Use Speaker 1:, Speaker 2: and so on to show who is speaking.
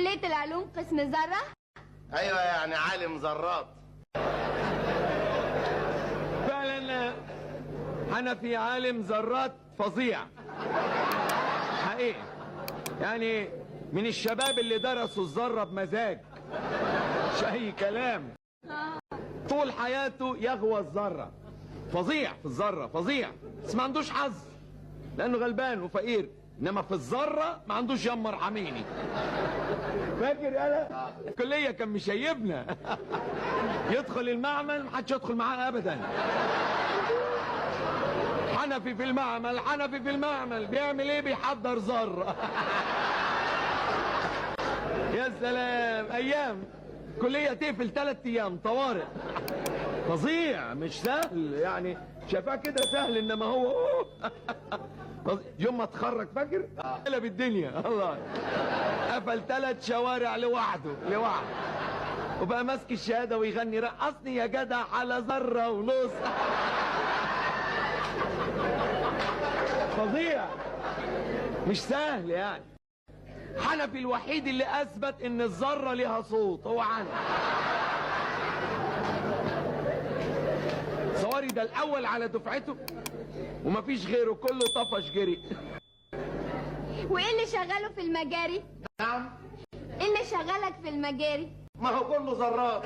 Speaker 1: كلية العلوم قسم ذرة؟
Speaker 2: ايوه يعني عالم ذرات.
Speaker 3: فعلا حنفي عالم ذرات فظيع حقيقي، يعني من الشباب اللي درسوا الذرة بمزاج، مش اي كلام. طول حياته يغوى الذرة، فظيع في الذرة فظيع، بس ما عندوش حظ لانه غلبان وفقير، انما في الذرة ما عندوش يمر حميني. فاكر انا الكلية كان مشيبنا يدخل المعمل محدش يدخل معاه ابدا. حنفي في المعمل، حنفي في المعمل بيعمل ايه؟ بيحضر ذرة. يا سلام، ايام كلية تقفل 3 ايام طوارئ. فظيع، مش سهل يعني، شايفاه كده سهل انما هو يوم ما اتخرج فاكر قلب الدنيا. الله، قفل 3 شوارع لوحده وبقى ماسك الشهاده ويغني رقصني يا جدع على ذره ونص. فظيع، مش سهل يعني. حنفي الوحيد اللي اثبت ان الذره ليها صوت، هو عنه. صواري ده الاول على دفعته ومفيش غيره، كله طفش جري.
Speaker 1: وايه اللي شغاله في المجاري؟
Speaker 2: نعم،
Speaker 1: ايه اللي شغالك في المجاري؟
Speaker 2: ما هو كله ذرات.